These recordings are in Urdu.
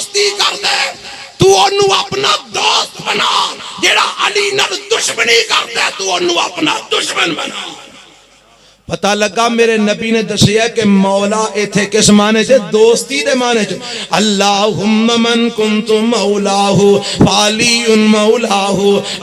دوستی کر دے تو انہوں اپنا دوست بنا، جیڑا علی نال دشمنی کر دے تو انہوں اپنا دشمن بنا۔ پتہ لگا میرے نبی نے دسیا کہ مولا ایتھے کس معنی سے؟ دوستی دے معنی سے۔ اللہم من کنت مولاہ فعلی مولاہ،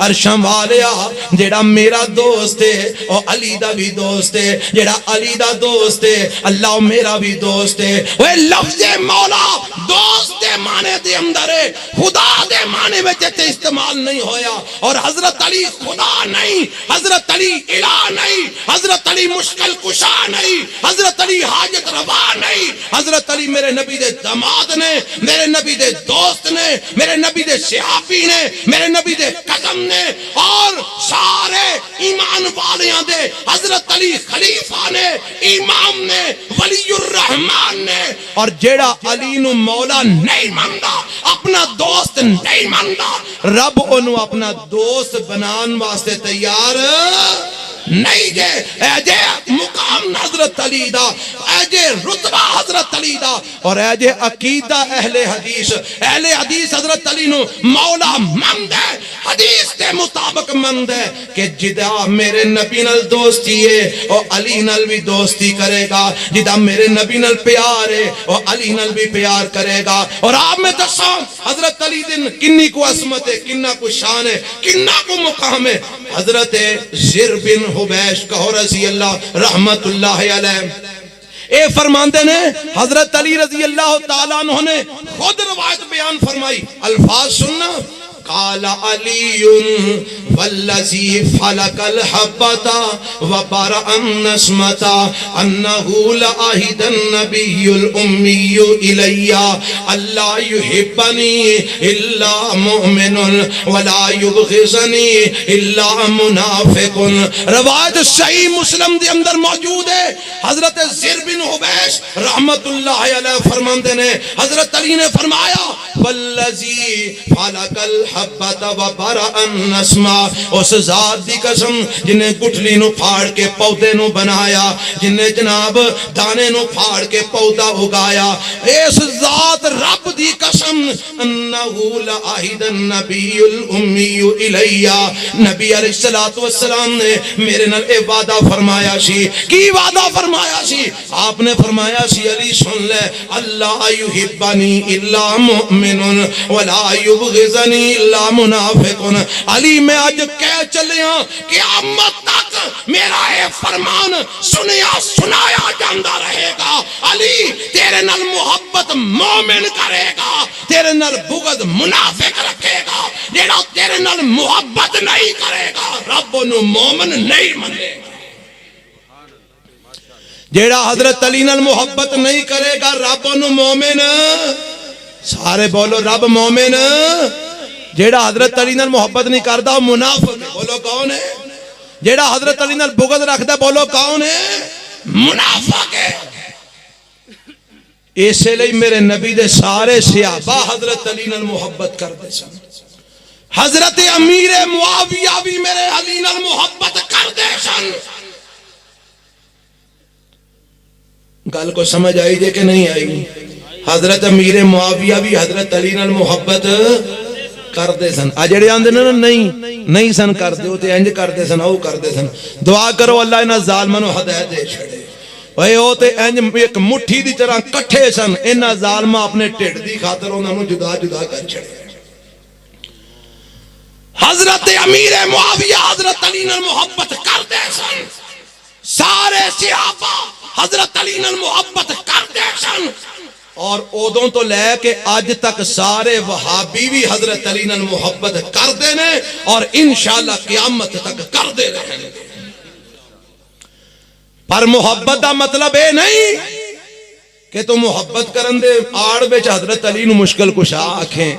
عرشاں والیا جیڑا میرا دوست ہے اور علی دا بھی دوست ہے، جیڑا علی دا دوست ہے اللہ میرا بھی دوست ہے۔ وہ لفظ مولا دوست دے معنی دے اندر ہے، خدا دے معنی میں جیتے استعمال نہیں ہویا۔ اور حضرت علی خدا نہیں، حضرت علی الہ نہیں، حضرت علی مشکل کشا نہیں، حضرت علی حاجت روا نہیں، حضرت علی میرے نبی دے داماد نے، میرے نبی دے دوست نے، میرے نبی دے صحابی نے، میرے نبی دے قدم نے، اور سارے ایمان والیاں دے حضرت علی خلیفہ نے، امام نے، ولی الرحمن نے۔ اور جیڑا علی نو مولا نہیں ماندا، اپنا دوست نہیں ماندا، رب انہوں اپنا دوست بنان واسطے تیار نہیں جے۔ اے جے مقام حضرت علی دا، اے جے رتبہ حضرت علی دا، اور اے جے عقیدہ اہل حدیث۔ اہل حدیث حضرت علی نو مولا مند ہے، حدیث دے مطابق مند ہے کہ جدا میرے نبی نال دوستی ہے اور علی نال بھی دوستی کرے گا، جدا میرے نبی نال پیار ہے اور علی نال بھی پیار کرے گا۔ اور آپ میں دساں حضرت علی دن کنی کو عظمت ہے، کنہ کو شان ہے، کنہ کو مقام ہے۔ حضرت زر بن حبیش کہو رضی اللہ رحمت اللہ علیہ اے فرماندے نے، حضرت علی رضی اللہ تعالیٰ عنہ نے خود روایت بیان فرمائی، الفاظ سننا۔ قال علی والذی فلق الحبة وبرأ النسمة انه لعهد النبی الامی الی اللہ یحبنی الا مؤمن ولا یبغضنی الا منافق۔ روایت صحیح مسلم دے اندر موجود ہے۔ حضرت زر بن حبیش رحمت اللہ علیہ فرماندے نے، حضرت علی نے فرمایا والذی فلق الحبۃ وبرأ النسمہ، اس ذات دی قسم جنہیں گٹھلی نو پھاڑ کے پودے نو بنایا، جنہیں جناب دانے نو پھاڑ کے پودا اگایا، اس ذات رب دی قسم انہو لعہد النبی الامی الیہ، نبی علیہ السلام نے میرے نال اے وعدہ فرمایا سی۔ کی وعدہ فرمایا سی؟ آپ نے فرمایا سی علی سن لے، اللہ یحبنی الا مؤمن ولا یبغضنی الا منافق۔ علی میں آج کہہ چلیا قیامت تک میرا اے فرمان سنیا سنایا جاندہ رہے گا۔ علی تیرے نال محبت مومن کرے گا، تیرے نال بغض منافق رکھے گا۔ جیڑا تیرے نال محبت نہیں کرے گا رب انہوں مومن نہیں منے گا۔ جیڑا حضرت علی نال محبت نہیں کرے گا رب انہوں مومن، سارے بولو رب مومن۔ جیڑا حضرت علی نال محبت نہیں کردا منافق، بولو کون ہے؟ جیڑا حضرت علی نال بغض رکھدا بولو کون ہے؟ منافق ہے۔ اسے لئے میرے نبی دے سارے صحابہ حضرت علی نال محبت کردے سن۔ حضرت امیر معاویہ بھی میرے علی نال محبت کردے سن۔ گل کو سمجھ آئی جے کہ نہیں آئی؟ حضرت امیر معاویہ بھی حضرت علی نال محبت کردے سن۔ اجڑے آندے نا نہیں سن کردے ہوتے انج کردے سن، او کردے سن۔ دعا کرو اللہ انہاں ظالماں نو ہدایت دے چھڑے۔ اوے او تے انج ایک مٹھی دی طرح کٹھے سن، انہاں ظالماں اپنے ٹھڈ دی خاطر انہاں نو جدا جدا کر چھڑے۔ حضرت امیر معاویہ حضرت علی نال محبت کردے سن، سارے صحابہ حضرت علی نال محبت کردے سن، اور اودوں تو لے کے آج تک سارے وہابی بھی حضرت علی نال محبت کردے نے اور انشاءاللہ قیامت تک کردے رہیں گے۔ پر محبت دا مطلب اے نہیں کہ تو محبت کرن دے آڑ بچ حضرت علی نو مشکل کشا آکھیں،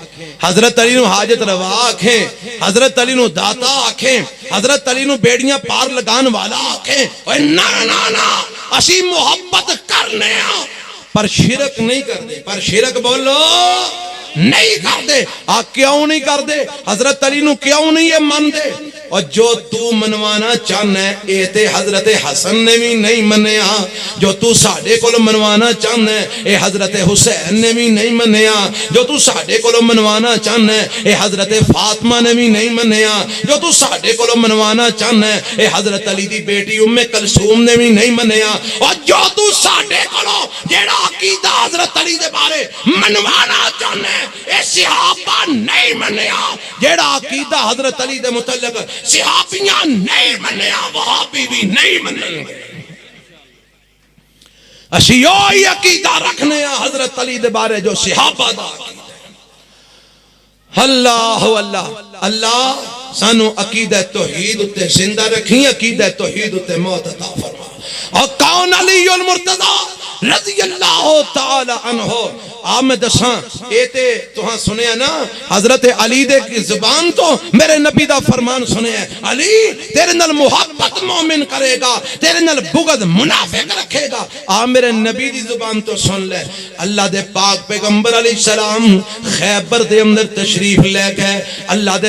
حضرت علی نو حاجت روا آکھیں، حضرت علی نو داتا آکھیں، حضرت علی نو بیڑیاں پار لگان والا آکھیں۔ نا نا نا، اسی محبت کرنے ہاں پر شرک نہیں کر دے۔ پر شرک بولو نہیں کر دے۔ کیوں نہیں کر دے؟ حضرت علی نو کیوں نہیں یہ من دے؟ اور جو تو منوانا چاہنا ہے اے تے حضرت حسن نے بھی نہیں منیا، جو تو ساڈے کول منوانا چاہنا ہے اے حضرت حسین نے بھی نہیں منیا، جو تو ساڈے کول منوانا چاہنا ہے اے حضرت فاطمہ نے بھی نہیں منیا، جو تو ساڈے کول منوانا چاہنا ہے اے حضرت علی دی بیٹی ام کلثوم نے بھی نہیں منیا، اور جو تو ساڈے کولو جیڑا عقیدہ حضرت علی دے بارے منوانا چاہنا ہے اے صحابہ نہیں منیا، جیڑا عقیدہ حضرت علی دے متعلق صحابیاں نہیں منیا وہابی بھی نہیں منن گے۔ اسی یہی عقیدہ رکھنے ہیں حضرت علی دے بارے جو صحابہ دا عقیدہ۔ اللہ اللہ اللہ سانو عقیدہ توحید اتے زندہ رکھیں، عقیدہ توحید اتے موت عطا فرما۔ اور کون علی المرتضی رضی اللہ تعالی عنہ، آپ میں دساں ایتے تو ہاں سنے نا حضرت علی دے کی زبان تو میرے نبی دا فرمان سنے ہیں، علی تیرے نال محبت مومن کرے گا، تیرے نال بغض منافق رکھے گا۔ آپ میرے نبی دی زبان تو سن لے، اللہ دے پاک پیغمبر علیہ السلام خیبر دے اندر تشریف لے گئے، اللہ دے